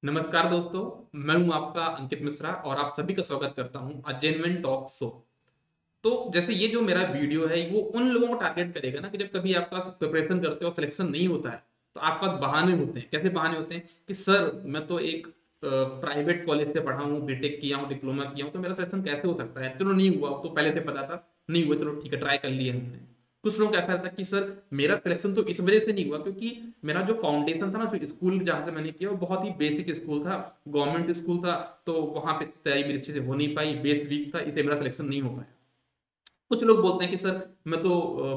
नमस्कार दोस्तों, मैं हूं आपका अंकित मिश्रा और आप सभी का स्वागत करता हूं जेन्युइन टॉक शो। तो जैसे ये जो मेरा वीडियो है वो उन लोगों को टारगेट करेगा ना कि जब कभी आपका प्रिपरेशन करते हो और सिलेक्शन नहीं होता है तो आपके पास बहाने होते हैं। कैसे बहाने होते हैं कि सर मैं तो एक प्राइवेट कॉलेज से पढ़ा हूँ, बीटेक किया हूँ, डिप्लोमा किया हूँ, तो मेरा सिलेक्शन कैसे हो सकता है? चलो नहीं हुआ तो पहले से पता था, नहीं हुआ चलो ठीक है, ट्राई कर लिया हमने। कुछ लोगों का ऐसा था कि सर मेरा सिलेक्शन तो इस वजह से नहीं हुआ क्योंकि मेरा जो फाउंडेशन था ना, जो स्कूल जहाँ से मैंने किया वो बहुत ही बेसिक स्कूल था, गवर्नमेंट स्कूल था। तो वहाँ पे तैयारी मेरी अच्छे से हो नहीं पाई, बेस वीक था, इसलिए मेरा सिलेक्शन नहीं हो पाया। कुछ लोग बोलते हैं कि सर मैं तो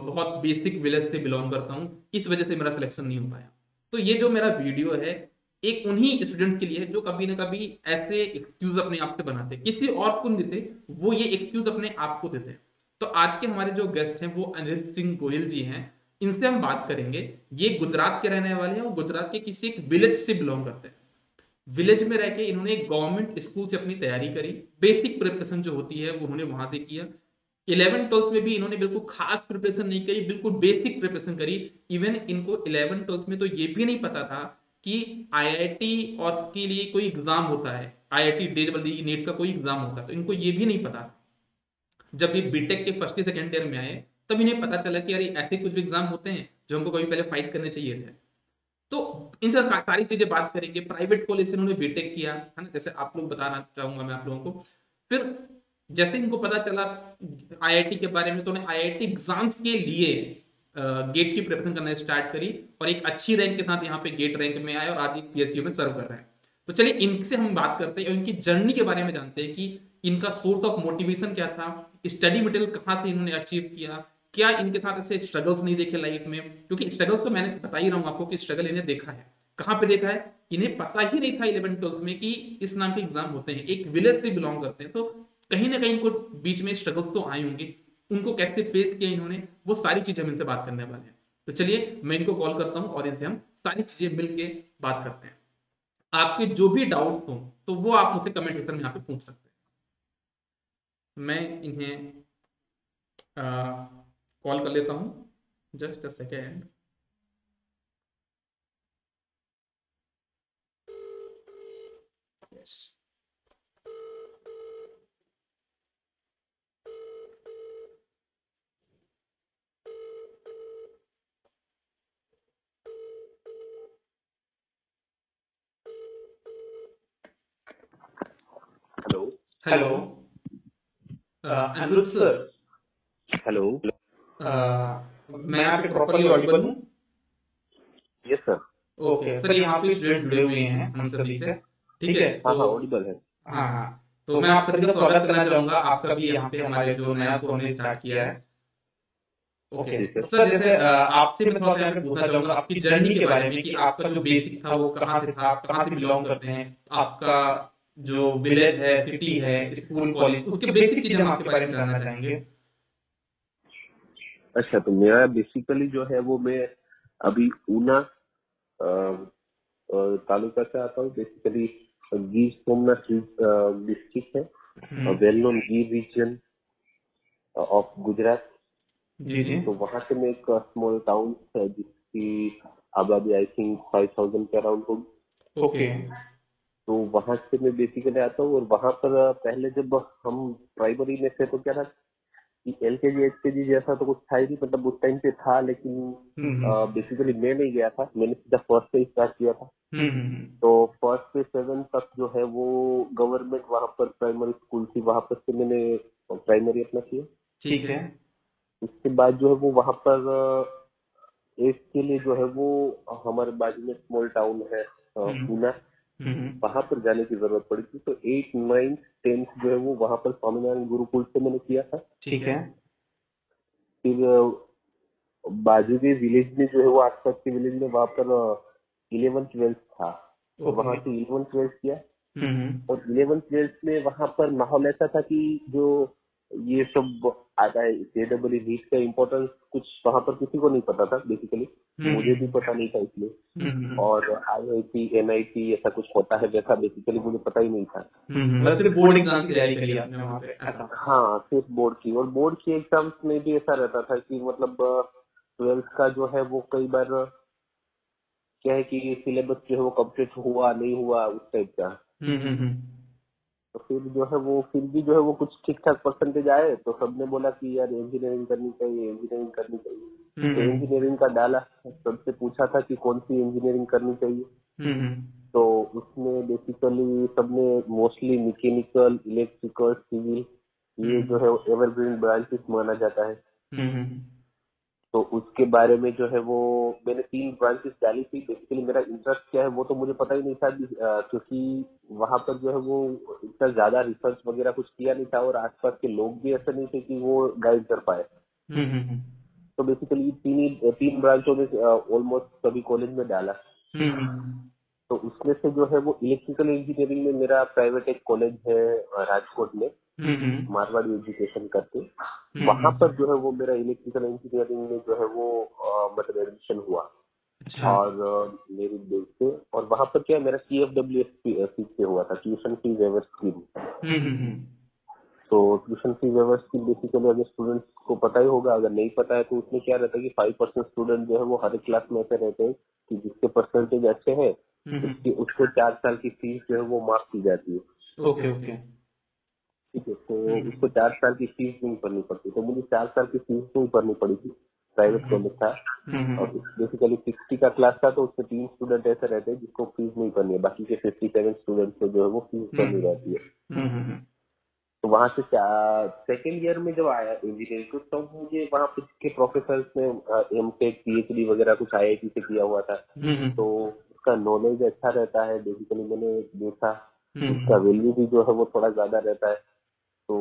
बहुत बेसिक विलेज से बिलोंग करता हूँ, इस वजह से मेरा सिलेक्शन नहीं हो पाया। तो ये जो मेरा वीडियो है एक उन्हीं स्टूडेंट्स के लिए है जो कभी ना कभी ऐसे एक्सक्यूज अपने आप से बनाते हैं, किसी और को नहीं देते, वो ये एक्सक्यूज अपने आप को देते हैं। तो आज के हमारे जो गेस्ट हैं वो अनिल सिंह गोयल जी हैं। इनसे हम बात करेंगे। ये गुजरात के रहने वाले हैं और गुजरात के किसी एक विलेज से बिलोंग करते हैं। विलेज में रह के इन्होंने एक गवर्नमेंट स्कूल से अपनी तैयारी करी, बेसिक प्रिपरेशन जो होती है वो उन्होंने वहां से किया। 11 ट्वेल्थ में भी इन्होंने बिल्कुल खास प्रिपरेशन नहीं करी, बिल्कुल बेसिक प्रिपरेशन करी। इवन इनको 11 ट्वेल्थ में तो ये भी नहीं पता था कि आईआईटी और के लिए कोई एग्जाम होता है, आईआईटी डे नीट का कोई एग्जाम होता है, तो इनको ये भी नहीं पता था। जब ये बीटेक के फर्स्ट सेकेंड ईयर में आए तब इन्हें पता चला कि अरे ऐसे कुछ भी एग्जाम होते हैं जो हमको कभी पहले फाइट करने चाहिए थे। तो इन सब सारी चीजें बात करेंगे। प्राइवेट कॉलेज से उन्होंने बीटेक किया है ना, जैसे आप लोग बताना चाहूंगा मैं आप लोगों को। फिर जैसे इनको पता चला आईआईटी के बारे में तो उन्हें आईआईटी एग्जाम्स के लिए गेट की प्रिपरेशन करना स्टार्ट करी और एक अच्छी रैंक के साथ यहाँ पे गेट रैंक में आए और आज एक पीएचडी में सर्व कर रहे हैं। तो चलिए इनसे हम बात करते हैं और इनकी जर्नी के बारे में जानते हैं कि इनका सोर्स ऑफ मोटिवेशन क्या था, स्टडी मटेरियल कहाँ से इन्होंने अचीव किया, क्या इनके साथ ऐसे स्ट्रगल्स नहीं देखे लाइफ में? क्योंकि स्ट्रगल तो मैंने बता ही रहा हूँ आपको कि स्ट्रगल इन्हें देखा है। कहाँ पे देखा है? इन्हें पता ही नहीं था 11 ट्वेल्थ में कि इस नाम के एग्जाम होते हैं, एक विलेज से बिलोंग करते हैं, तो कहीं ना कहीं इनको बीच में स्ट्रगल्स तो आए होंगे। उनको कैसे फेस किया इन्होंने, वो सारी चीजें हम इनसे बात करने वाले हैं। तो चलिए मैं इनको कॉल करता हूँ और इनसे हम सारी चीजें मिलके बात करते हैं। आपके जो भी डाउट्स हो तो वो आप मुझसे कमेंट सेक्शन में यहाँ पे पूछ सकते हैं। मैं इन्हें कॉल कर लेता हूँ, just a second. Yes. Hello. Hello. Aniruddh sir. Hello. मैं यहाँ पे प्रॉपरली ऑडिबल हूँ? Yes sir. ओके सर, यहाँ पे स्टूडेंट जुड़े हुए हैं हम सभी से। ठीक है हाँ तो हाँ ऑडिबल है। हाँ हाँ, तो मैं आप सभी का स्वागत करना चाहूंगा आपका भी यहाँ पे, हमारे जो नया शो हमने स्टार्ट किया है। ओके ठीक तो है। सर जैसे आपसे मैं थोड़ा सा यहाँ पे पूछना चाहूंगा आपकी जर्नी के बारे में कि आपका जो बेसिक था वो कहाँ से था, आप कहाँ से बिलोंग करते हैं, आपका जो विलेज है, सिटी है, स्कूल, कॉलेज, उसके बेसिक चीजें हम आपके बारे में जानना चाहेंगे। अच्छा तो मेरा बेसिकली जो है वो मैं अभी ऊना तालुका से आता हूँ। बेसिकली गिर सोमनाथ डिस्ट्रिक्ट है, वेल नोन गिर रीजन ऑफ गुजरात। जी जी। तो वहाँ से मैं एक स्मॉल टाउन है जिसकी आबादी आई थिंक 5,000 के अराउंड होगी। ओके। तो वहां से मैं बेसिकली आता हूँ और वहां पर पहले जब हम प्राइमरी में थे तो क्या था कि एलकेजी एचकेजी जैसा तो कुछ था ही नहीं, मतलब उस टाइम पे था लेकिन हम्म बेसिकली मैं नहीं गया था, मैंने सीधा फर्स्ट से स्टार्ट किया था। हम्म। तो फर्स्ट से 7 तक जो है वो गवर्नमेंट वहां पर प्राइमरी स्कूल थी, वहां पर से मैंने प्राइमरी अपना किया। ठीक है। उसके बाद जो है वो वहां पर 8 के लिए जो है वो हमारे बाजू में स्मॉल टाउन है पूना, वहां पर जाने की जरूरत पड़ी थी। तो 8 9 10 जो है वो वहां पर स्वामीनारायण गुरुकुल से मैंने किया था। ठीक है। फिर बाजू के विलेज में जो है वो आसपास के विलेज में वहां पर 11 12 था, तो वहां ओके। से 11 12 किया। हम्म। और 11 12 में वहां पर माहौल ऐसा था कि जो ये सब आता है जेडब्ल्यू नीट का इम्पोर्टेंस कुछ वहां पर किसी को नहीं पता था बेसिकली, मुझे भी पता नहीं था इसलिए। और आईआईटी एनआईटी ऐसा कुछ होता है जैसा बेसिकली मुझे पता ही नहीं था। मतलब सिर्फ बोर्ड एग्जाम की तैयारी करी आपने वहाँ पे, ऐसा? हाँ सिर्फ बोर्ड की, और बोर्ड की एग्जाम्स में भी ऐसा रहता था कि मतलब 12th का जो है वो कई बार क्या है कि सिलेबस जो है वो कंप्लीट हुआ नहीं हुआ उस टाइप का। तो फिर जो है वो फिर भी जो है वो कुछ ठीक ठाक परसेंटेज आए, तो सबने बोला कि यार इंजीनियरिंग करनी चाहिए, इंजीनियरिंग करनी चाहिए। तो इंजीनियरिंग का डाला, सबसे पूछा था कि कौन सी इंजीनियरिंग करनी चाहिए। तो उसमें बेसिकली सबने मोस्टली मैकेनिकल, इलेक्ट्रिकल, सिविल, ये जो है एवरग्रीन ब्रांचेस माना जाता है। तो उसके बारे में जो है वो मैंने 3 ब्रांचेस डाली थी। बेसिकली मेरा इंटरेस्ट क्या है वो तो मुझे पता ही नहीं था, क्योंकि वहां पर जो है वो इतना ज्यादा रिसर्च वगैरह कुछ किया नहीं था, और आसपास के लोग भी ऐसे नहीं थे कि वो गाइड कर पाए। तो बेसिकली 3 ब्रांचों में ऑलमोस्ट सभी कॉलेज में डाला। तो उसमें से जो है वो इलेक्ट्रिकल इंजीनियरिंग में मेरा प्राइवेट एक कॉलेज है राजकोट में, मारवाड़ी एजुकेशन करके, वहां पर जो है वो मेरा इलेक्ट्रिकल इंजीनियरिंग में जो है वो मतलब एडमिशन हुआ। और मेरी बेस पे, और वहां पर क्या मेरा CFWS फीस से हुआ था, ट्यूशन फी वेवर स्कीम। तो tuition fee waiver scheme basically अगर स्टूडेंट्स को पता ही होगा, अगर नहीं पता है तो उसमें क्या रहता है कि 5% स्टूडेंट जो है वो हर एक क्लास में ऐसे रहते हैं कि जिसके परसेंटेज अच्छे हैं उसको 4 साल की फीस जो है वो माफ की जाती है। Okay okay. ठीक है, तो उसको 4 साल की फीस नहीं भरनी पड़ती, तो मुझे 4 साल की फीस नहीं भरनी पड़ी थी। प्राइवेट कॉलेज था, और बेसिकली 60 का क्लास था, तो उसमें 3 स्टूडेंट ऐसे रहते हैं जिसको फीस नहीं भरनी है, बाकी के 57 स्टूडेंट को जो है वो फीस भरनी रहती है। तो वहां से सेकेंड ईयर में जब आया इंजीनियरिंग को, तो मुझे वहाँ के प्रोफेसर ने एमटेक PhD वगैरह कुछ IIT से किया हुआ था, तो उसका नॉलेज अच्छा रहता है। बेसिकली मैंने देखा उसका वैल्यू भी जो है वो थोड़ा ज्यादा रहता है। तो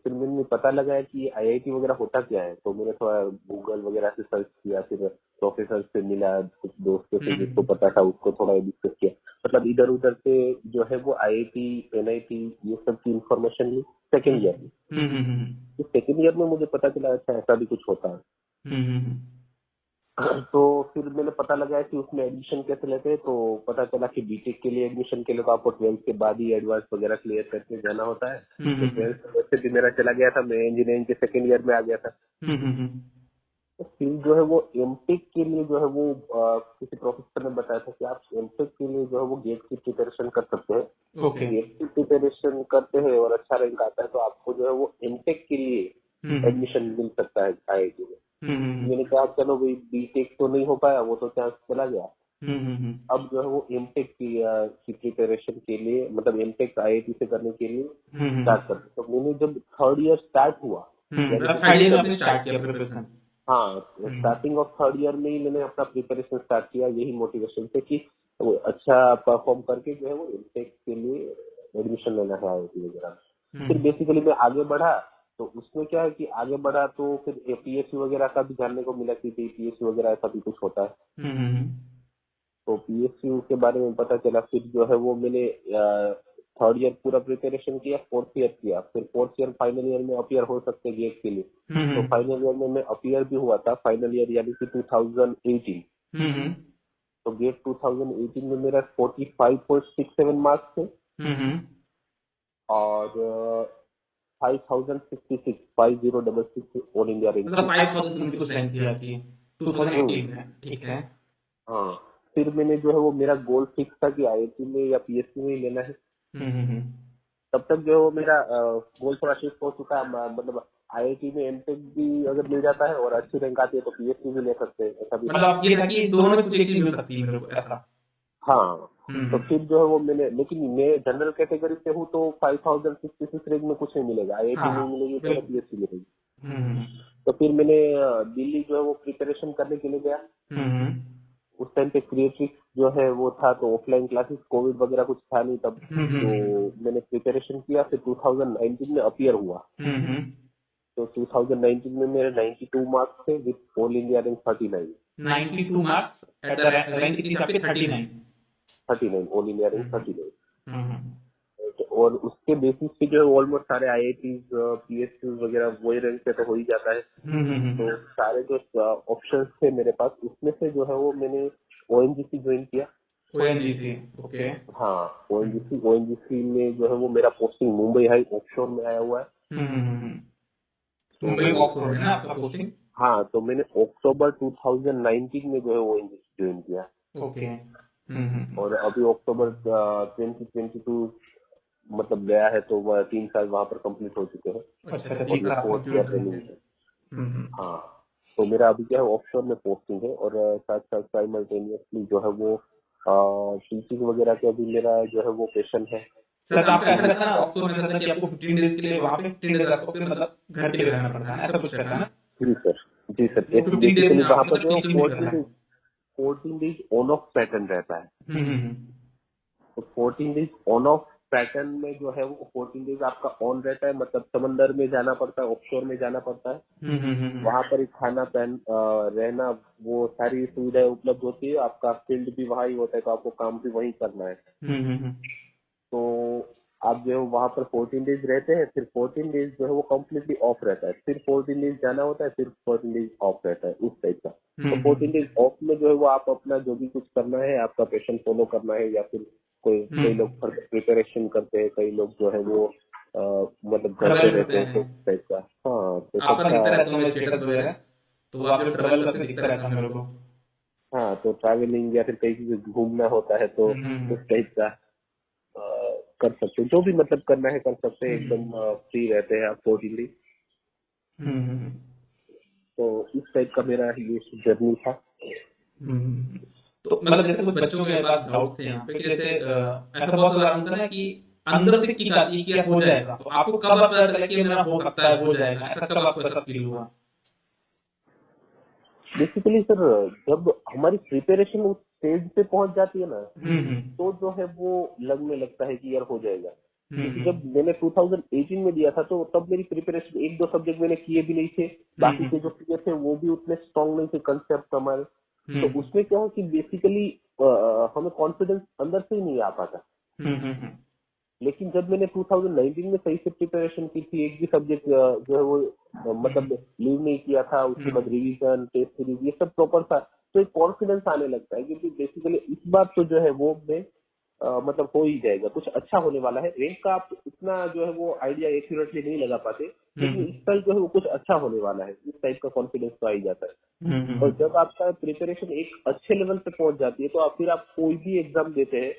फिर मैंने पता लगा है कि IIT वगैरह होता क्या है, तो मैंने थोड़ा गूगल वगैरह से सर्च किया, फिर प्रोफेसर से मिला, कुछ दोस्तों से जिसको पता था उसको थोड़ा डिस्कस किया, मतलब इधर उधर से जो है वो IIT, NIT ये सब की इंफॉर्मेशन ली सेकेंड ईयर में। तो सेकेंड ईयर में मुझे पता चला अच्छा ऐसा भी कुछ होता है। तो फिर मैंने पता लगाया कि उसमें एडमिशन कैसे लेते हैं, तो पता चला कि बीटेक के लिए एडमिशन के लिए तो आपको 12th के बाद ही एडवांस वगैरह क्लियर करके जाना होता है। तो 12th वैसे भी मेरा चला गया था, मैं इंजीनियरिंग के सेकेंड ईयर में आ गया था। तो फिर जो है वो एमटेक के लिए जो है वो किसी प्रोफेसर ने बताया था कि आप एमटेक के लिए जो है वो गेट की प्रिपरेशन कर सकते हैं। गेट की प्रिपरेशन करते हैं और अच्छा रैंक आता है तो आपको जो है वो एमटेक के लिए एडमिशन मिल सकता है IIT में। मैंने कहा चलो भाई बीटेक तो नहीं हो पाया, वो तो चांस चला गया। अब जो है वो एमटेक की प्रिपरेशन के लिए, मतलब एमटेक IIT से करने के लिए स्टार्ट कर। तो मैंने जब थर्ड ईयर स्टार्ट हुआ, थर्ड ईयर में आपने स्टार्ट किया प्रिपरेशन? हाँ, स्टार्टिंग ऑफ थर्ड ईयर में ही मैंने अपना प्रिपरेशन स्टार्ट किया, यही मोटिवेशन से कि वो अच्छा परफॉर्म करके जो है वो एमटेक के लिए एडमिशन लेना है IIT वगैरह। फिर बेसिकली मैं आगे बढ़ा, तो उसमें क्या है कि आगे बढ़ा तो फिर PSU वगैरह का भी जानने को मिला कि PSU वगैरह ऐसा भी कुछ होता है। तो PSU के बारे में पता चला। फिर जो है वो मैंने थर्ड ईयर पूरा प्रिपरेशन किया, फोर्थ ईयर किया, फिर फोर्थ ईयर फाइनल ईयर में अपीयर हो सकते गेट के लिए। तो फाइनल ईयर में मैं अपीयर भी हुआ था, फाइनल ईयर यानी कि 2018। तो गेट 2018 में मेरा 45.67 मार्क्स थे, और 5066 ऑल इंडिया रैंक। मतलब 5000 कुछ रैंक थी आपकी 2018 में, ठीक है। हाँ, फिर मैंने जो है वो मेरा गोल फिक्स था कि IIT में या PSU में ही लेना है। तब तक जो है वो मेरा गोल थोड़ा शिफ्ट हो चुका है, मतलब IIT में एमटेक भी अगर मिल जाता है और अच्छी रैंक आती है तो PSU भी ले सकते हैं, ऐसा भी। मतलब ये था कि दोनों में कुछ एक चीज मिल सकती है मेरे को, ऐसा। हाँ, तो फिर जो है वो मैंने, लेकिन मैं जनरल कैटेगरी से हूँ तो 5066 रैंक में कुछ नहीं मिलेगा, IIT में मिलेगी तो PSU मिलेगी। तो फिर मैंने दिल्ली जो है वो प्रिपरेशन करने के लिए गया। उस टाइम पे क्रिएटिव जो है वो था, तो ऑफलाइन क्लासेस, कोविड वगैरह कुछ था नहीं तब। तो मैंने प्रिपरेशन किया, फिर 2019 में अपीयर हुआ। तो 2019 में मेरे 92 मार्क्स थे with all India rank 39। 92 marks at the rank कितनी थी आपकी? 39 ऑल इंडिया रैंक 39। और उसके बेसिस पे जो है ऑलमोस्ट सारे IITs, PSUs वगैरह वही रैंक पे तो हो ही जाता है। तो सारे जो ऑप्शंस थे मेरे पास, उसमें से जो है वो मैंने ONGC ज्वाइन किया। ONGC, okay. हाँ, ONGC में जो है वो मेरा पोस्टिंग मुंबई हाई ऑफशोर में आया हुआ है। मुंबई ऑफशोर में ना आपका पोस्टिंग? हाँ, तो मैंने अक्टूबर 2019 में जो है ONGC ज्वाइन किया। ओके। और अभी अक्टूबर 2022 मतलब गया है, तो वह 3 साल वहां पर कंप्लीट हो चुके हैं। अच्छा, और 3 ये साल फोर्थ ईयर कंप्लीट हो रनिंग गए। है। हाँ, तो मेरा अभी क्या है, ऑफशोर में पोस्टिंग है, और साथ साथ साइमल्टेनियसली जो है वो टीचिंग वगैरह का भी मेरा जो है वो पैशन है। सर तो आपका ऐसा रहता है ना ऑफशोर में, ऐसा था कि आपको 15 डेज के लिए वहाँ पे, 15 डेज आपको फिर मतलब घर के लिए रहना पड़ता है ना, ऐसा कुछ रहता है ना? जी सर, जी सर। वो 15 डेज बेसिकली में वहां आपको पर मतलब जो है टीचिंग भी करना 14 है। Days 14 days on off pattern रहता है। हम्म। तो 14 डेज ऑन ऑफ पैटर्न में जो है वो 14 डेज आपका ऑन रहता है, मतलब समंदर में जाना पड़ता है, ऑफशोर में जाना पड़ता है। वहां पर ही खाना रहना, वो सारी सुविधाएं उपलब्ध होती है। आपका फील्ड भी वहाँ ही होता है, तो आपको काम भी वहीं करना है। तो आप जो है वहां पर 14 डेज रहते हैं, फिर 14 डेज जो है वो कम्प्लीटली ऑफ रहता है, फिर 14 डेज जाना होता है, फिर 14 डेज ऑफ रहता है, उस टाइप का। तो 14 डेज ऑफ में जो है वो आप अपना जो भी कुछ करना है, आपका पैशन फॉलो करना है, या फिर कई लोग प्रिपरेशन करते हैं, कई लोग जो है वो मतलब घर पे ट्रैवल रहते करते हैं, तो हैं। इस टाइप का। हाँ, तो आपका दिखता सबका। रहता हूँ मैं स्टेटस वगैरह, तो वो आप जो ट्रैवल करते हैं दिखता रहता है मेरे को। हाँ, तो ट्रैवलिंग या फिर कहीं भी घूमना होता है, तो उस टाइप का कर सकते हैं। जो भी मतलब करना है कर सकते हैं, एकदम फ्री रहते हैं आप 14 दिन। तो इस टाइप का मेरा ये जर्नी था। तो मतलब जैसे कुछ बच्चों के मेरे पास डाउट्स थे यहाँ पे कि जैसे ऐसा बहुत बार होता है ना कि अंदर से किक आती है कि यार हो जाएगा, तो आपको कब पता चला कि ये मेरा हो सकता है, हो जाएगा, ऐसा कब आपको ऐसा फील हुआ? बेसिकली सर, जब हमारी प्रिपरेशन उस स्टेज पे पहुंच जाती है ना, तो जो है वो लगने लगता है कि यार हो जाएगा। क्योंकि जब मैंने 2018 में दिया था, तो तब मेरी प्रिपरेशन एक दो सब्जेक्ट मैंने किए भी नहीं थे, बाकी के जो किए थे वो भी उतने स्ट्रांग नहीं थे कंसेप्ट हमारे। तो उसमें क्या है कि बेसिकली हमें कॉन्फिडेंस अंदर से ही नहीं आ पाता। लेकिन जब मैंने 2019 में सही से प्रिपरेशन की थी, एक भी सब्जेक्ट जो है वो मतलब लीव नहीं किया था, उसके बाद रिवीजन, टेस्ट सीरीज, ये सब प्रॉपर था, तो एक कॉन्फिडेंस आने लगता है, क्योंकि बेसिकली इस बार तो जो है वो मैं मतलब हो ही जाएगा, कुछ अच्छा होने वाला है। रैंक का आप इतना जो है वो आइडिया एक्यूरेटली नहीं लगा पाते, लेकिन इस साल जो है वो कुछ अच्छा होने वाला है, इस टाइप का कॉन्फिडेंस तो आ ही जाता है। और जब आपका प्रिपरेशन एक अच्छे लेवल पे पहुंच जाती है, तो आप फिर आप कोई भी एग्जाम देते हैं,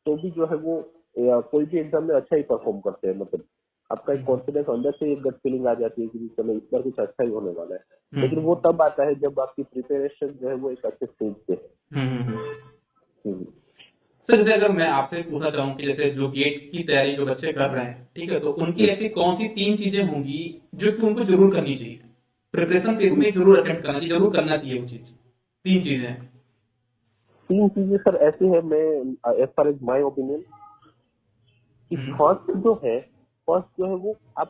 तो भी जो है वो या कोई भी एग्जाम में अच्छा ही परफॉर्म करते हैं। मतलब आपका एक कॉन्फिडेंस अंदर से एक गट फीलिंग आ जाती है कि चलो इस बार कुछ अच्छा ही होने वाला है। लेकिन वो तब आता है जब आपकी प्रिपरेशन जो है वो एक अच्छे स्टेज पे है। हम्म। सर जैसे अगर मैं आपसे पूछना चाहूँ कि जैसे जो गेट की तैयारी जो बच्चे कर रहे हैं, ठीक है, तो उनकी ऐसी कौन सी 3 चीजें होंगी जो कि उनको जरूर करनी चाहिए, प्रिपरेशन फेज में जरूर अटेम्प्ट करना चाहिए, जरूर करना चाहिए वो चीज, 3 चीजें? 3 चीजें सर ऐसी है, मैं as far as my opinion, कि फर्स्ट जो है वो आप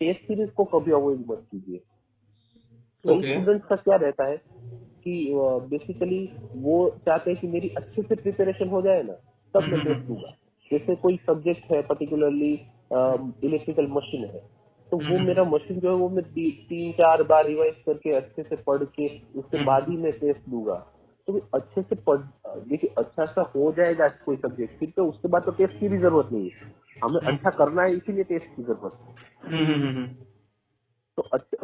टेस्ट सीरीज को कभी अवॉइड मत कीजिए। कई ओके। स्टूडेंट्स का क्या रहता है कि बेसिकली वो चाहते हैं कि मेरी अच्छे से प्रिपरेशन हो जाए ना, तब मैं टेस्ट दूंगा। जैसे कोई सब्जेक्ट है पर्टिकुलरली इलेक्ट्रिकल मशीन है, तो वो मेरा मशीन जो है वो मैं 3-4 बार रिवाइज करके अच्छे से पढ़ के उसके बाद ही मैं टेस्ट दूंगा। तो भी अच्छे से पढ़, देखिए अच्छा सा हो जाएगा कोई सब्जेक्ट, फिर तो उसके बाद तो टेस्ट की भी जरूरत नहीं है। हमें अच्छा करना है, इसीलिए टेस्ट की जरूरत है। तो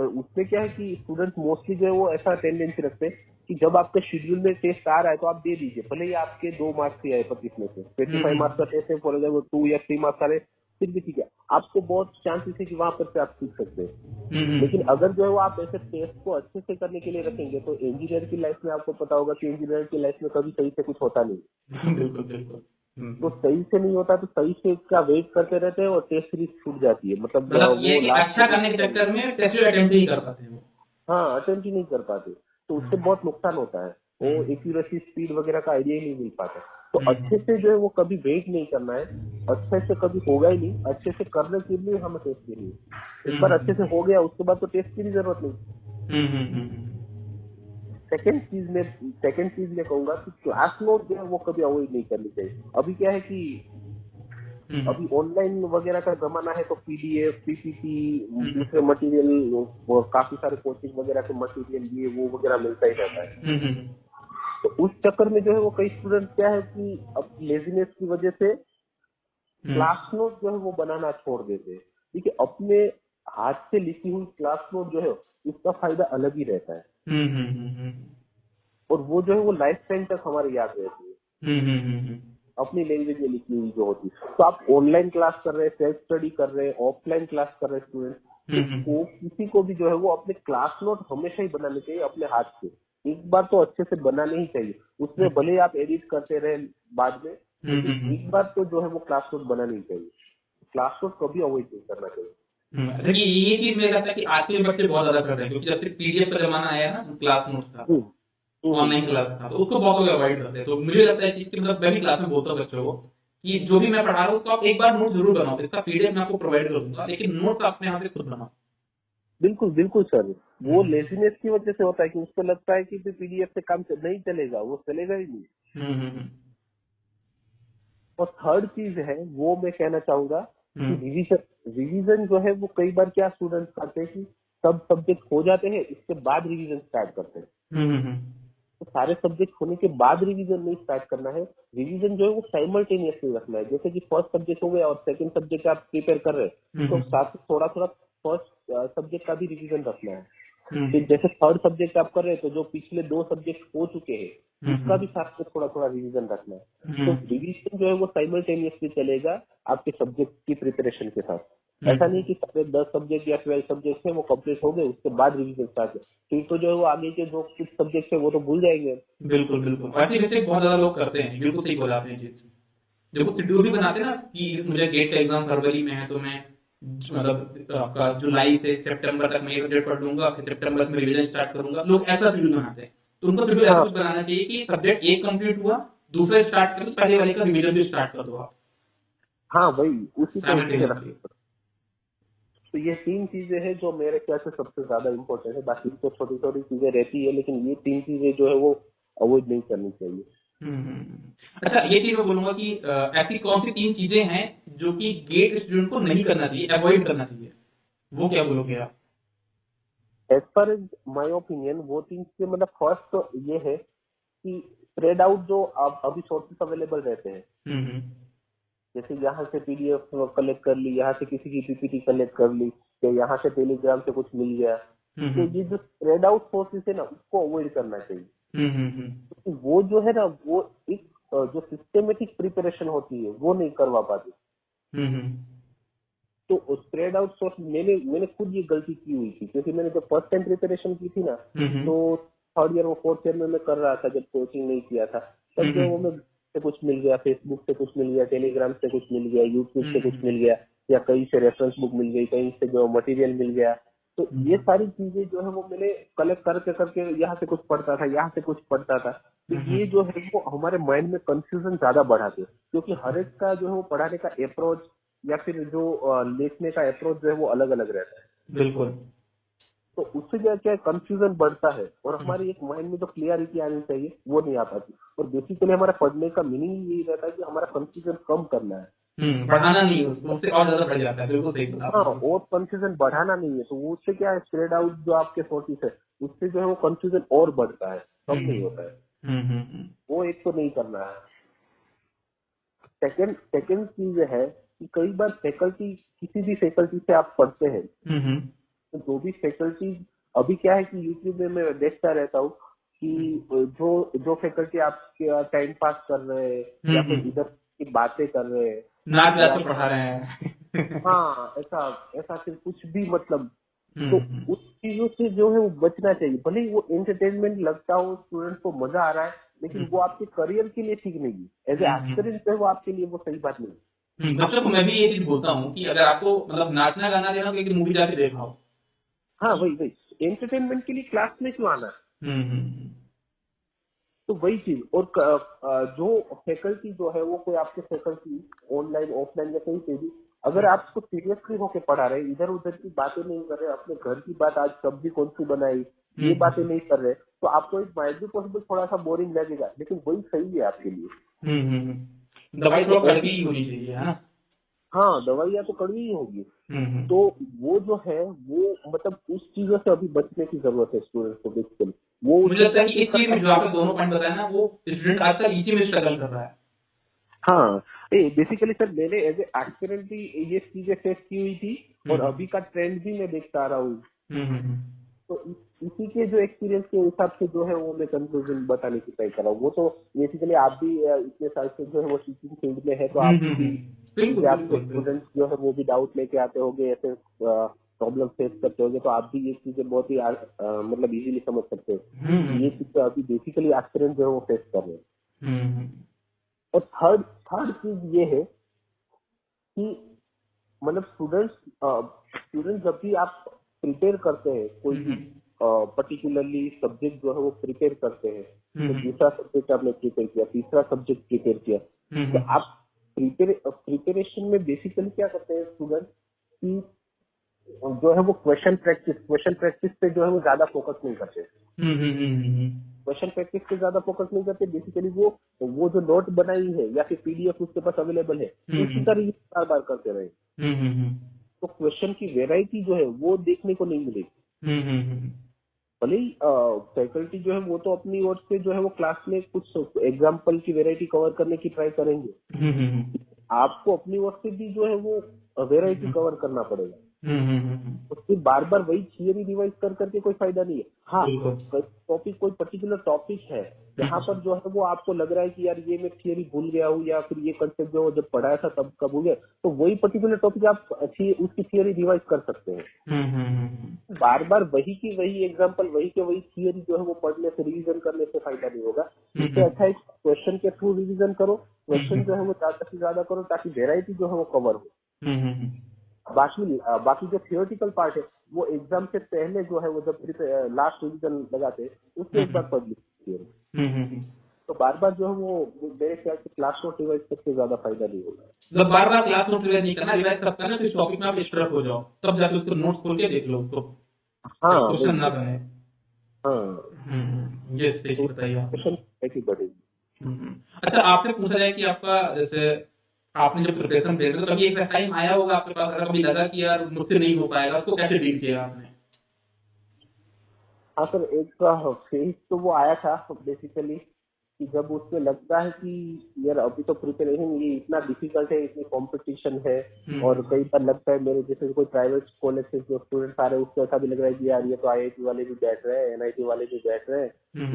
उसमें क्या है कि स्टूडेंट मोस्टली जो है वो ऐसा टेंडेंसी रखते हैं कि जब आपके शेड्यूल में टेस्ट आ रहा है तो आप दे दीजिए, भले ही आपके 2 मार्क्स ही आए 25 में से 25 मार्क्स का टेस्ट है, फॉर एग्जाम्पल 2 या 3 मार्क्स आ रहे, फिर भी ठीक है, आपको बहुत चांसेस है कि वहां पर से आप सीख सकते हैं। लेकिन अगर जो है वो आप ऐसे टेस्ट को अच्छे से करने के लिए रखेंगे, तो इंजीनियर की लाइफ में आपको पता होगा कि इंजीनियर की लाइफ में कभी सही से कुछ होता नहीं। बिल्कुल बिल्कुल। तो सही से नहीं होता, तो सही से का वेट करते रहते हैं और टेस्ट सीरीज छूट जाती है, मतलब मतलब ये वो है कि लास्ट अच्छा करने के चक्कर में टेस्ट अटेम्प्ट ही नहीं कर पाते वो। हाँ अटेम्प्ट ही नहीं कर पाते, तो उससे बहुत नुकसान होता है। वो एक्यूरेसी स्पीड वगैरह का आइडिया ही नहीं मिल पाता। तो अच्छे से जो है वो कभी वेट नहीं करना है, अच्छे से कभी होगा ही नहीं, अच्छे से करने के लिए हमें टेस्ट देनी है। एक बार अच्छे से हो गया उसके बाद तो टेस्ट की भी जरूरत नहीं। सेकेंड चीज मैं कहूंगा कि क्लास नोट जो है वो कभी अवॉइड नहीं करनी चाहिए। अभी क्या है कि अभी ऑनलाइन वगैरह का जमाना है, तो पीडीएफ, पीपीटी, दूसरे मटेरियल, काफी सारे कोचिंग वगैरह के मटेरियल ये वो वगैरह मिलता ही रहता है। तो उस चक्कर में जो है वो कई स्टूडेंट क्या है कि अब लेजीनेस की वजह से क्लास नोट जो है वो बनाना छोड़ देते हैं। ठीक है, अपने हाथ से लिखी हुई क्लास नोट जो है उसका फायदा अलग ही रहता है। और वो जो है वो लाइफ टाइम तक हमारी याद रहती है। हम्म। अपनी लैंग्वेज में लिखी हुई जो होती है। तो आप ऑनलाइन क्लास कर रहे हैं, सेल्फ स्टडी कर रहे हैं, ऑफलाइन क्लास कर रहे हैं स्टूडेंट, तो वो किसी को भी जो है वो अपने क्लास नोट हमेशा ही बनाने चाहिए अपने हाथ से। एक बार तो अच्छे से बनाने ही चाहिए, उसमें भले ही आप एडिट करते रहे बाद में, लेकिन एक बार तो जो है वो क्लास नोट बनानी ही चाहिए। क्लास नोट कभी अवॉइड नहीं करना चाहिए। देखिए ये चीज मुझे लगता है कि आजकल के बच्चे बहुत ज्यादा कर रहे हैं, क्योंकि जब से पीडीएफ का जमाना आया है ना, क्लास नोट्स का, ऑनलाइन क्लास था, तो उसको बहुत लोग अवॉइड करते हैं। तो मुझे लगता है कि इसके मतलब मैं भी क्लास में बोलता हूँ बच्चों को कि जो भी मैं पढ़ा रहा हूँ उसको आप एक बार नोट जरूर बनाओ, इसका पीडीएफ मैं आपको प्रोवाइड कर दूंगा, लेकिन नोट्स आप अपने यहाँ से खुद बनाओ। बिल्कुल बिल्कुल सर, वो लेजीनेस की वजह से होता है कि उसको लगता है कि पीडीएफ से काम नहीं चलेगा, वो चलेगा ही नहीं। और थर्ड चीज है वो मैं कहना चाहूंगा कि रिवीजन। रिवीजन जो है वो कई बार क्या स्टूडेंट्स करते हैं कि सब सब्जेक्ट हो जाते हैं, इसके बाद रिवीजन स्टार्ट करते हैं। तो सारे सब्जेक्ट होने के बाद रिवीजन नहीं स्टार्ट करना है। रिवीजन जो है वो साइमल्टेनियसली रखना है। जैसे कि फर्स्ट सब्जेक्ट हो गया और सेकंड सब्जेक्ट आप प्रिपेयर कर रहे हैं, तो साथ में थोड़ा थोड़ा फर्स्ट सब्जेक्ट का भी रिवीजन रखना है। फिर जैसे थर्ड सब्जेक्ट आप कर रहे हैं, तो जो पिछले 2 सब्जेक्ट हो चुके हैं उसका भी साथ में थोड़ा थोड़ा रिवीजन रखना है। तो रिवीजन जो है वो साइमल्टेनियसली चलेगा आपके सब्जेक्ट की प्रिपरेशन के साथ। ऐसा नहीं कि सारे 10 सब्जेक्ट या 12 सब्जेक्ट है वो कंप्लीट हो गए उसके बाद रिवीजन स्टार्ट है, फिर तो जो है वो आगे के जो कुछ सब्जेक्ट है वो तो भूल जाएंगे। बिल्कुल बिल्कुल, ऐसे मिस्टेक बहुत ज्यादा लोग करते हैं, बिल्कुल सही बोला आपने चीज। जब वो शेड्यूल भी बनाते हैं ना कि मुझे गेट का एग्जाम फरवरी में है, तो मैं मतलब आपका जुलाई से सितंबर तक मैं ये सब्जेक्ट पढ़ लूंगा, फिर सितंबर में रिवीजन स्टार्ट करूंगा, लोग ऐसा शेड्यूल बनाते हैं। तो उनको शेड्यूल ऐसा हाँ कुछ बनाना चाहिए कि सब्जेक्ट एक कंप्लीट हुआ, दूसरा स्टार्ट कर, पहले वाले का रिवीजन भी स्टार्ट कर दो आप हाँ वही उसी तरीके से साइमल्टेनियसली। रखना। तो ये 3 चीजें हैं जो मेरे ख्याल से सबसे ज्यादा इम्पोर्टेंट है। बाकी तो छोटी छोटी चीजें रहती है, लेकिन ये 3 चीजें जो है वो अवॉइड नहीं करनी चाहिए। अच्छा, ये चीज मैं बोलूंगा कि ऐसी कौन सी 3 चीजें हैं जो कि गेट स्टूडेंट को नहीं करना चाहिए, अवॉइड करना चाहिए, वो क्या बोलोगे आप? एज पर माय ओपिनियन वो 3 चीजें, मतलब फर्स्ट तो ये है कि स्प्रेड आउट जो अब अभी सोर्सेस अवेलेबल रहते हैं, जैसे यहाँ से पीडीएफ कलेक्ट कर ली, यहाँ से किसी की पीपीटी कलेक्ट कर ली, या यहाँ से टेलीग्राम से कुछ मिल गया, तो ये जो स्प्रेड आउट सोर्सेस है ना उसको अवॉइड करना चाहिए। क्योंकि वो जो है ना वो एक जो सिस्टमेटिक प्रिपरेशन होती है वो नहीं करवा पाते। तो स्प्रेड आउट सोर्स मैंने मैंने खुद ये गलती की हुई थी, क्योंकि मैंने जब फर्स्ट टाइम प्रिपरेशन की थी ना, तो थर्ड ईयर और फोर्थ ईयर में मैं कर रहा था जब कोचिंग नहीं किया था, तब जो वो मैं से कुछ मिल गया, फेसबुक से कुछ मिल गया, टेलीग्राम से कुछ मिल गया, यूट्यूब से कुछ मिल गया, या कहीं से रेफरेंस बुक मिल गई, कहीं से जो मटेरियल मिल गया। तो ये सारी चीजें जो है वो मैंने कलेक्ट करके करके यहाँ से कुछ पढ़ता था, यहाँ से कुछ पढ़ता था। तो ये जो है वो हमारे माइंड में कंफ्यूजन ज्यादा बढ़ाते हैं, क्योंकि हर एक का जो है वो पढ़ाने का अप्रोच या फिर जो लिखने का अप्रोच जो है वो अलग अलग रहता है। बिल्कुल। तो उससे क्या क्या कंफ्यूजन बढ़ता है, और हमारी एक माइंड में जो क्लियरिटी आनी चाहिए वो नहीं आ पाती। और बेसिकली हमारा पढ़ने का मीनिंग यही रहता है कि हमारा कंफ्यूजन कम करना है। बढ़ाना नहीं है उसको, उससे और ज्यादा बढ़ जाता है। बिल्कुल सही बोला हाँ, आपने चीज। और कंफ्यूजन बढ़ाना नहीं है, तो वो उससे क्या है, स्प्रेड आउट जो आपके सोर्सेस है उससे जो है वो कंफ्यूजन और बढ़ता है, कम नहीं होता है। वो एक तो नहीं करना है। सेकंड सेकंड चीज है कि कई बार फैकल्टी, किसी भी फैकल्टी से आप पढ़ते हैं, तो जो भी फैकल्टी, अभी क्या है कि यूट्यूब में मैं देखता रहता हूँ कि जो जो फैकल्टी आपके टाइम पास कर रहे हैं या फिर इधर की बातें कर रहे हैं, नाच गाच या के पढ़ा रहे हैं। हाँ ऐसा ऐसा फिर कुछ भी, मतलब तो उस चीजों से जो है वो बचना चाहिए। भले ही वो एंटरटेनमेंट लगता हो, स्टूडेंट को मजा आ रहा है, लेकिन वो आपके करियर के लिए ठीक नहीं है। एज ए एस्पिरेंट जो है वो आपके लिए वो सही बात नहीं। बच्चों को मैं भी ये चीज बोलता हूँ कि अगर आपको मतलब नाचना गाना देना, तो एक मूवी जाके देखा हो। हाँ वही वही, एंटरटेनमेंट के लिए क्लास में क्यों आना है। तो वही चीज। और जो फैकल्टी जो है वो कोई आपके फैकल्टी ऑनलाइन ऑफलाइन या कहीं पे भी, अगर आप उसको सीरियसली होके पढ़ा रहे, इधर उधर की बातें नहीं कर रहे, अपने घर की बात, आज सब्जी कौन सी बनाई, ये बातें नहीं कर रहे, तो आपको इट माइट बी पॉसिबल थोड़ा सा बोरिंग लगेगा, लेकिन वही सही है आपके लिए। दवाई थोड़ा कड़वी होनी चाहिए, है ना? हाँ, दवाइयाँ तो कड़वी ही होगी। तो वो जो है वो मतलब उस चीजों से अभी बचने की जरूरत है स्टूडेंट को बेसिकली। वो मुझे उससे लगता क्या है है कि कि एक चीज में जो आपने दोनों पॉइंट बताया ना, वो स्टूडेंट आजकल इसी में स्ट्रगल कर रहा है। हाँ, बेसिकली सर मैंने एज ए एस्पिरेंट भी ये चीजें फेस की हुई थी, और अभी का ट्रेंड भी मैं देखता आ रहा हूँ। तो इसी के जो एक्सपीरियंस के हिसाब से जो है वो मैं कंक्लूजन बताने की ट्राई कर रहा हूँ। वो तो बेसिकली आप भी इतने साल से जो है वो टीचिंग फील्ड में है, तो आपकी भी बिल्कुल जैसे आपके बिल्कुल बिल्कुल। स्टूडेंट्स जो है वो भी डाउट लेके आते होंगे, ऐसे प्रॉब्लम फेस करते होंगे, तो आप भी ये चीजें बहुत ही मतलब इजीली समझ सकते हो कि ये चीज तो अभी बेसिकली एस्पिरेंट जो है वो फेस कर रहे हैं। और थर्ड थर्ड चीज ये है कि मतलब स्टूडेंट जब भी आप प्रिपेयर करते हैं कोई भी पर्टिकुलरली सब्जेक्ट जो है वो प्रिपेयर करते हैं, तो दूसरा सब्जेक्ट आपने प्रिपेयर किया, तीसरा सब्जेक्ट प्रिपेयर किया, तो आप प्रिपरेशन में बेसिकली क्या करते हैं स्टूडेंट कि जो है वो क्वेश्चन प्रैक्टिस पे जो है वो ज्यादा फोकस नहीं करते। क्वेश्चन प्रैक्टिस पे ज्यादा फोकस नहीं करते, बेसिकली वो जो नोट बनाई है या फिर पीडीएफ उसके पास अवेलेबल है, उसी का रिव्यू बार बार करते रहे, तो क्वेश्चन की वेराइटी जो है वो देखने को नहीं मिलेगी। भले ही फैकल्टी जो है वो तो अपनी ओर से जो है वो क्लास में कुछ एग्जाम्पल की वेराइटी कवर करने की ट्राई करेंगे, आपको अपनी ओर से भी जो है वो वेराइटी कवर करना पड़ेगा। उसकी बार बार वही थियरी रिवाइज कर करके कोई फायदा नहीं है। हाँ, टॉपिक कोई पर्टिकुलर टॉपिक है जहाँ पर जो है वो आपको लग रहा है कि यार ये मैं थियरी भूल गया हूँ, या फिर ये कंसेप्ट जो जब पढ़ाया था तब कब भूल गया, तो वही पर्टिकुलर टॉपिक आप उसकी थियरी रिवाइज कर सकते हैं। बार बार वही की वही एग्जाम्पल, वही के वही थियरी जो है वो पढ़ने से, रिविजन करने से फायदा नहीं होगा। इससे अच्छा है क्वेश्चन के थ्रू रिविजन करो, क्वेश्चन जो है वो ज्यादा से ज्यादा करो, ताकि वेराइटी जो है वो कवर हो। बाकी जो थियोरेटिकल पार्ट है वो एग्जाम से पहले जो है वो जब लास्ट रिविजन लगाते हैं उसके एक बार पढ़ लीजिए। तो बार बार जो है वो मेरे ख्याल से क्लास नोट रिवाइज करके ज्यादा फायदा नहीं होगा। मतलब बार बार क्लास नोट रिवाइज नहीं करना, रिवाइज तब करना किस टॉपिक में आप स्ट्रक हो जाओ, तब जाके उसको नोट खोल के देख लो उसको, हाँ क्वेश्चन ना बने। हाँ, ये सही बताइए आपने। क्वेश्चन बढ़ेगी। अच्छा, आपसे पूछा जाए कि आपका जैसे आपने जब प्रिपरेशन फेज में, तो कभी एक टाइम आया होगा आपके पास, अगर कभी लगा कि यार मुझसे नहीं हो पाएगा, उसको कैसे डील किया आपने? हाँ सर, एक फेज तो वो आया था बेसिकली कि जब उसमें लगता है कि यार अभी तो प्रिपरेशन ये इतना डिफिकल्ट है, इतनी कंपटीशन है, और कई बार लगता है मेरे जैसे कोई प्राइवेट कॉलेज से जो स्टूडेंट्स आ रहे हैं उसको ऐसा भी लग रहा है कि यार ये तो आईआईटी वाले भी बैठ रहे हैं, एनआईटी वाले भी बैठ रहे हैं,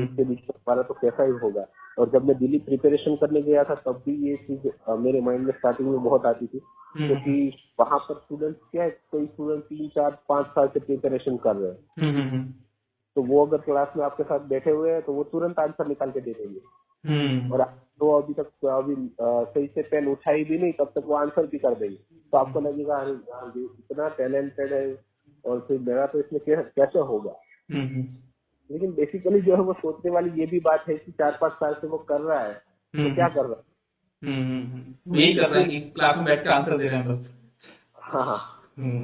इसके बीच में हमारा तो कैसा ही होगा। और जब मैं दिल्ली प्रिपरेशन करने गया था तब भी ये चीज मेरे माइंड में स्टार्टिंग में बहुत आती थी, क्योंकि वहां पर स्टूडेंट्स क्या है, कोई स्टूडेंट 3 4 5 साल से प्रिपरेशन कर रहे हैं, तो वो अगर क्लास में आपके साथ बैठे हुए हैं तो वो तुरंत आंसर निकाल के दे देंगे, और तो अभी तक सही से पेन उठाई भी नहीं तब तक वो आंसर भी कर देंगे, तो आपको लगेगा अरे यार ये इतना टैलेंटेड है और फिर मेरा तो इसमें कैसे होगा। लेकिन बेसिकली जो है वो सोचने वाली ये भी बात है कि 4 5 साल से वो कर रहा है, तो क्या कर रहा है, यही कर रहा है कि क्लास में बैठ कर आंसर दे रहे हैं बस। हाँ,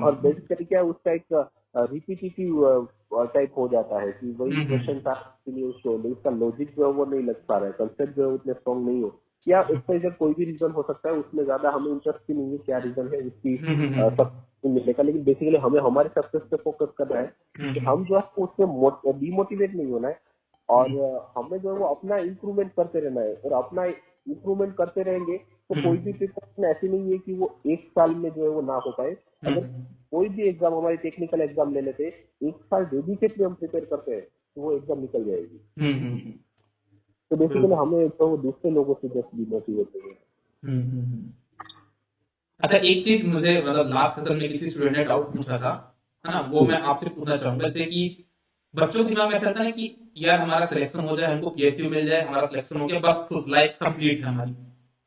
और बेसिकली क्या है उसका एक रिपीटिटिव टाइप हो जाता है कि वही क्वेश्चन था, उसका लॉजिक जो है वो नहीं लग पा रहा है, कंसेप्ट जो है उतने स्ट्रॉन्ग नहीं हो, या उसका इधर कोई भी रीजन हो सकता है, उसमें ज्यादा हमें इंटरेस्ट भी नहीं है क्या रीजन है उसकी सब मिलेगा, लेकिन बेसिकली हमें हमारे सक्सेस पे फोकस करना है कि हम जो है उसमें डिमोटिवेट नहीं होना है, और हमें जो है वो अपना इम्प्रूवमेंट करते रहना है, और अपना इम्प्रूवमेंट करते रहेंगे तो कोई भी प्रिपरेशन ऐसी नहीं है कि वो 1 साल में जो है वो ना हो पाए। अगर कोई भी एग्जाम, हमारी टेक्निकल एग्जाम ले लेते, 1 साल डेडिकेटली हम प्रिपेयर करते हैं तो वो एग्जाम निकल जाएगी। तो बेसिकली हमें तो वो दूसरे लोगों से जस्ट डिमोटिवेट होंगे। अच्छा, एक चीज मुझे मतलब लास्ट सेशन में किसी स्टूडेंट ने डाउट पूछा था, है ना, वो मैं आपसे पूछना चाहूंगा, जैसे कि बच्चों के दिमाग में ऐसा था ना कि यार हमारा सिलेक्शन हो जाए, हमको पीएसयू मिल जाए, हमारा सिलेक्शन हो गया, बस लाइफ कंप्लीट है, हमारी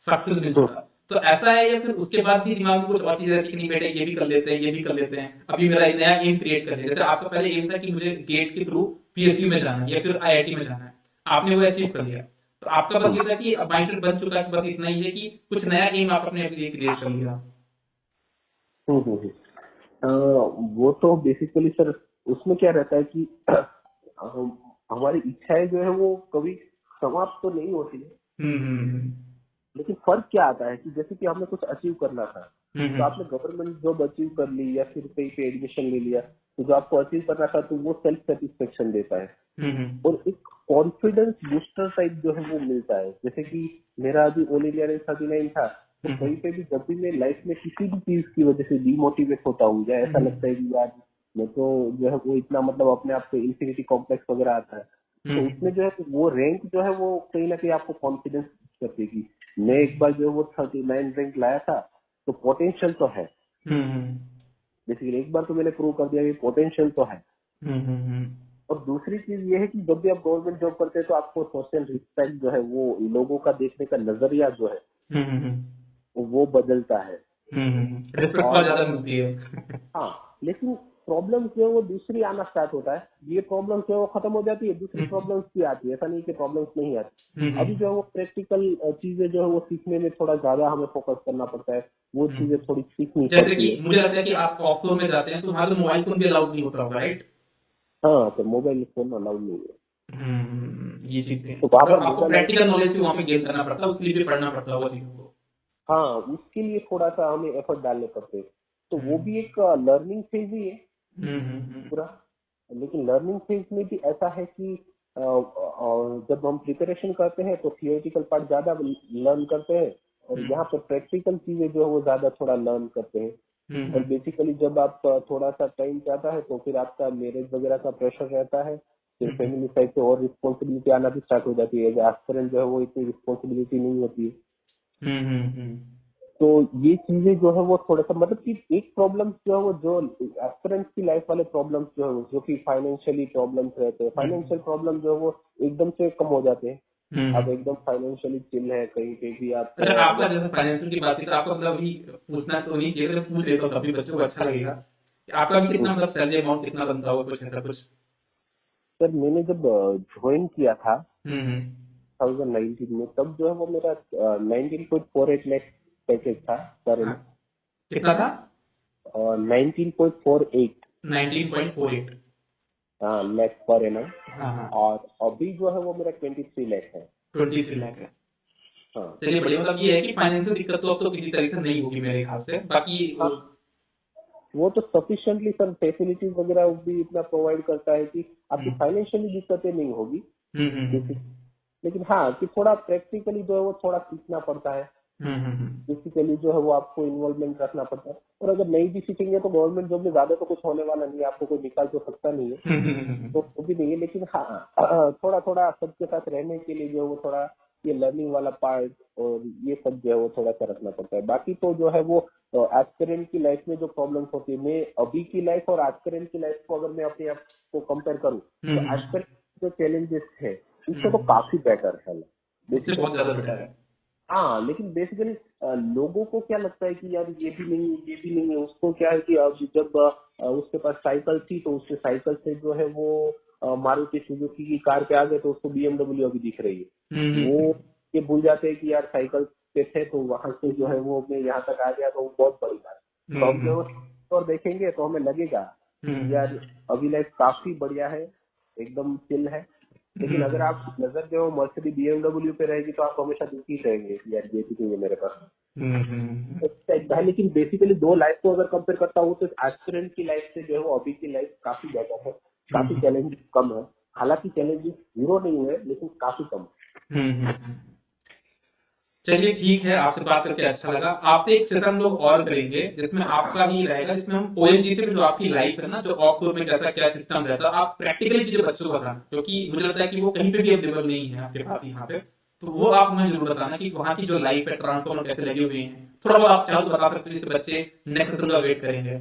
सक्सेस मिल चुका। तो ऐसा है, या फिर उसके बाद भी दिमाग में कुछ और चीज रहती है कि नहीं बेटे ये भी कर लेते हैं, ये भी कर लेते हैं, अभी मेरा एक नया एम क्रिएट कर लिया, जैसे आपका पहले एम था कि मुझे गेट के थ्रू पीएसयू में जाना है या फिर आईआईटी में जाना है, आपने वो अचीव कर लिया, तो आपका बस ये था कि माइंडसेट बन चुका है कि बस इतना ही है कि कुछ नया एम आप अपने लिए क्रिएट कर लिया। वो तो बेसिकली सर उसमें क्या रहता है कि हमारी इच्छाएं जो है वो कभी समाप्त तो नहीं होती है, लेकिन फर्क क्या आता है कि जैसे कि हमने कुछ अचीव करना था, तो आपने गवर्नमेंट जॉब अचीव कर ली या फिर कहीं पे एडमिशन ले लिया, तो जो आपको अचीव करना था तो वो सेल्फ सेटिस्फेक्शन देता है, और एक कॉन्फिडेंस बूस्टर टाइप जो है वो मिलता है। जैसे कि मेरा अभी ऑल इंडिया रैंक 39 था, तो कहीं पे भी जब भी मैं लाइफ में किसी भी चीज की वजह से डिमोटिवेट होता हूँ या ऐसा लगता है कि यार में तो जो है वो इतना मतलब अपने आप पे इंफिनिटी कॉम्प्लेक्स वगैरह आता है, तो उसमें जो है वो रैंक जो है वो कहीं ना कहीं आपको कॉन्फिडेंस करती है कि मैं एक बार जो है वो 39 रैंक लाया था, तो पोटेंशियल तो है। बेसिकली एक बार तो मैंने प्रूव कर दिया कि पोटेंशियल तो है। और दूसरी चीज ये है कि जब भी आप गवर्नमेंट जॉब करते हैं तो आपको सोशल रिस्पेक्ट जो है वो लोगों का देखने का नजरिया जो है वो बदलता है। रिस्पेक्ट बहुत ज्यादा मिलती है। हाँ, लेकिन प्रॉब्लम जो है वो दूसरी आना स्टार्ट होता है। ये प्रॉब्लम जो है वो खत्म हो जाती है, दूसरी प्रॉब्लम्स भी आती है, ऐसा नहीं कि प्रॉब्लम्स नहीं आती। अभी जो है वो प्रैक्टिकल चीजें जो है वो सीखने में थोड़ा ज्यादा हमें फोकस करना पड़ता है, वो चीजें थोड़ी सीखनी जैसे पड़ती कि है। मुझे लगता है कि आप ऑफशोर में जाते हैं तो वहां तो मोबाइल फोन भी अलाउड नहीं होता होगा, राइट? हाँ, तो मोबाइल फोन अलाउड नहीं है। ये चीज है, तो तो वहाँ मतलब पर आपको मोबाइल, प्रैक्टिकल नॉलेज भी वहां पे गेन करना पड़ता है, उसके लिए भी पढ़ना पड़ता होगा चीजों को। हाँ, उसके लिए थोड़ा सा हमें एफर्ट डालने पड़ते हैं, तो वो भी एक लर्निंग फेज ही है पूरा। लेकिन लर्निंग फेज में भी ऐसा है कि जब हम प्रिपरेशन करते हैं तो थियोरेटिकल पार्ट ज्यादा लर्न करते हैं, और यहाँ पर प्रैक्टिकल चीजें जो है वो ज्यादा थोड़ा लर्न करते हैं। और बेसिकली जब आप थोड़ा सा टाइम जाता है तो फिर आपका मैरिज वगैरह का प्रेशर रहता है, फिर फैमिली साइड से और रिस्पॉन्सिबिलिटी आना भी स्टार्ट हो जाती है। एस्पिरेंट जो है वो इतनी रिस्पॉन्सिबिलिटी नहीं होती है। तो ये चीजें जो है वो थोड़ा सा मतलब कि एक प्रॉब्लम जो है वो जो एस्पिरेंट्स की लाइफ वाले प्रॉब्लम्स जो है जो कि फाइनेंशियली प्रॉब्लम्स रहते हैं, फाइनेंशियल प्रॉब्लम जो है वो एकदम से कम हो जाते हैं। अब एकदम फाइनेंशियली चिल है, कहीं पे भी आप अच्छा, आपका जैसे फाइनेंशियल की बात की तो आपका मतलब अभी पूछना तो नहीं चाहिए, लेकिन पूछ लेता हूँ तभी बच्चों को अच्छा लगेगा कि आपका अभी कितना मतलब सैलरी अमाउंट कितना बनता होगा, कुछ ऐसा कुछ? सर मैंने जब ज्वाइन किया था 2019 में, तब जो है वो मेरा 19.48 लाख पैकेज था पर एनम। कितना था? 19.48 19.48 लाख पर एनम। हाँ। और अभी जो है वो मेरा 23 लाख है। 23 लाख है। हाँ, चलिए बढ़िया, मतलब ये है कि फाइनेंशियल दिक्कत तो अब तो किसी तरीके से नहीं होगी मेरे ख्याल से। बाकी हाँ, वो तो सफिशिएंटली सर फैसिलिटीज वगैरह भी इतना प्रोवाइड करता है कि आपकी फाइनेंशियली दिक्कतें नहीं होगी। लेकिन हाँ कि थोड़ा प्रैक्टिकली जो है वो थोड़ा सीखना पड़ता है, बेसिकली जो है वो आपको इन्वॉल्वमेंट रखना पड़ता है। और अगर नहीं भी सीखेंगे तो गवर्नमेंट जॉब में ज्यादा तो कुछ होने वाला नहीं है, आपको कोई निकाल तो सकता नहीं है, तो वो भी नहीं है। लेकिन हाँ थोड़ा थोड़ा सबके साथ रहने के लिए जो है वो थोड़ा ये लर्निंग वाला पार्ट और ये सब जो है वो थोड़ा सा रखना पड़ता है। बाकी तो जो है वो एस्पिरेंट की लाइफ में जो प्रॉब्लम्स होती है, मैं अभी की लाइफ और एस्पिरेंट की लाइफ को अगर मैं अपने आप को कंपेयर करूँ तो एस्पिरेंट जो चैलेंजेस है उससे तो काफी बेटर है, उससे बहुत ज्यादा बेटर है। हाँ। लेकिन बेसिकली लोगों को क्या लगता है कि यार ये भी नहीं ये भी नहीं है, उसको क्या है कि अब जब उसके पास साइकिल थी तो उसके साइकिल से जो है वो मारुति सुजुकी की कार पे आ गए तो उसको BMW अभी दिख रही है। वो ये भूल जाते हैं कि यार साइकिल पे थे तो वहां से जो है वो मैं यहाँ तक आ गया तो वो बहुत बड़ी बात है। तो हम जो और देखेंगे तो हमें लगेगा कि यार अभी लाइफ काफी बढ़िया है, एकदम चिल है। लेकिन अगर आप नजर जो मर्सिडीज BMW पे रहेगी तो आप हमेशा दुखी रहेंगे कि यार ये भी नहीं है मेरे पास। लेकिन बेसिकली दो लाइफ को अगर कंपेयर करता हूँ तो एस्पिरेंट की लाइफ से जो है वो अभी की लाइफ काफी बेटर है, काफी चैलेंजेस कम है। हालांकि चैलेंजेस जीरो नहीं है लेकिन काफी कम है। चलिए ठीक है, आपसे बात करके अच्छा लगा। आपसे एक सेशन हम लोग और करेंगे जिसमें आपका ही रहेगा, जिसमें हम OMG से भी जो आपकी लाइफ है ना, जो ऑफशोर में कैसा क्या सिस्टम रहता है, आप प्रैक्टिकली चीजें बच्चों को बताना, क्योंकि मुझे लगता है कि वो कहीं पे भी अवेलेबल नहीं है आपके पास यहाँ पे। तो वो आप मुझे जरूर बताना कि वहाँ की जो लाइफ है, ट्रांसफॉर्मर कैसे लगे हुए हैं। थोड़ा बहुत आप चाहो तो बता सकते हो, जिससे बच्चे नेक्स्ट सेशन का वेट करेंगे।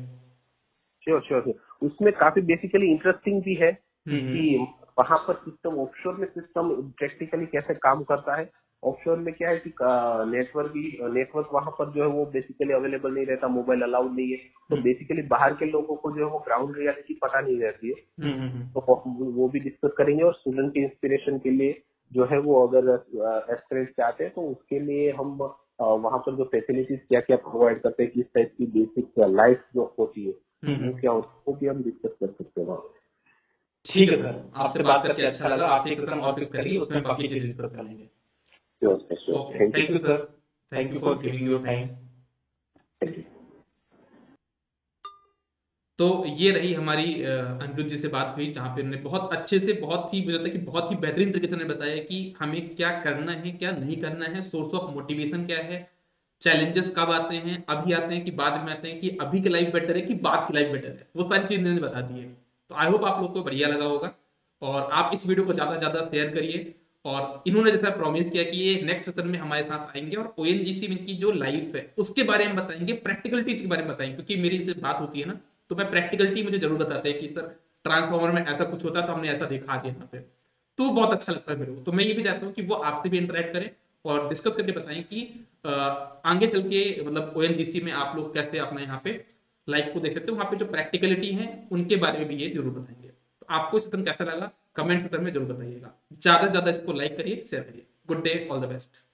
श्योर श्योर, उसमें काफी बेसिकली इंटरेस्टिंग भी है कि वहां पर सिस्टम ऑफशोर में सिस्टम प्रैक्टिकली कैसे काम करता है। ऑफशोर में क्या है कि नेटवर्क वहां पर जो है वो बेसिकली अवेलेबल नहीं रहता, मोबाइल अलाउड नहीं है, तो बेसिकली बाहर के लोगों को जो है वो ग्राउंड रियलिटी पता नहीं रहती है। तो वो भी डिस्कस करेंगे। और स्टूडेंट की इंस्पिरेशन के लिए जो है वो अगर एस्पिरेंट्स चाहते हैं तो उसके लिए हम वहां पर जो फैसिलिटीज क्या क्या प्रोवाइड करते हैं, किस टाइप की बेसिक लाइफ जो होती है वो क्या, उसको भी हम डिस्कस कर सकते हैं। ठीक है सर, आपसे बात करके अच्छा लगा। आप एक सेशन और फिक्स करिए, उसमें बाकी चीजें डिस्कस कर लेंगे। Okay, thank you sir, thank you for giving your time. तो ये रही हमारी अनिरुद्ध जी से बात हुई, जहाँ पे उन्होंने बहुत अच्छे से, बहुत ही मुझे लगता है कि बहुत ही बेहतरीन तरीके से उन्होंने बताया कि हमें क्या करना है क्या नहीं करना है, सोर्स ऑफ मोटिवेशन क्या है, चैलेंजेस कब आते हैं, अभी आते हैं कि बाद में आते हैं, कि अभी की लाइफ बेटर है कि बाद की लाइफ बेटर है, वो सारी चीजें इन्होंने बता दी है। तो आई होप आप लोग को बढ़िया लगा होगा, और आप इस वीडियो को ज़्यादा से ज़्यादा शेयर करिए। और इन्होंने जैसा प्रॉमिस किया कि ये नेक्स्ट सेशन में हमारे साथ आएंगे और ओएनजीसी में की जो लाइफ है उसके बारे में बताएंगे, प्रैक्टिकलिटीज के बारे में बताएंगे, क्योंकि मेरी से बात होती है ना, तो मैं प्रैक्टिकलिटी मुझे जरूर बताते हैं कि सर ट्रांसफॉर्मर में ऐसा कुछ होता है तो हमने ऐसा देखा आज यहाँ पे, तो बहुत अच्छा लगता है मेरे को। तो मैं ये भी चाहता हूँ कि वो आपसे भी इंटरेक्ट करें और डिस्कस करके बताएं कि आगे चल के मतलब ओएनजीसी में आप लोग कैसे अपने यहाँ पे लाइफ को देख सकते हो, वहाँ पे जो प्रैक्टिकलिटी है उनके बारे में भी ये जरूर बताएंगे। तो आपको सेशन कैसा लगा कमेंट सेक्शन में जरूर बताइएगा, ज्यादा से ज्यादा इसको लाइक करिए, शेयर करिए। Good day, all the best.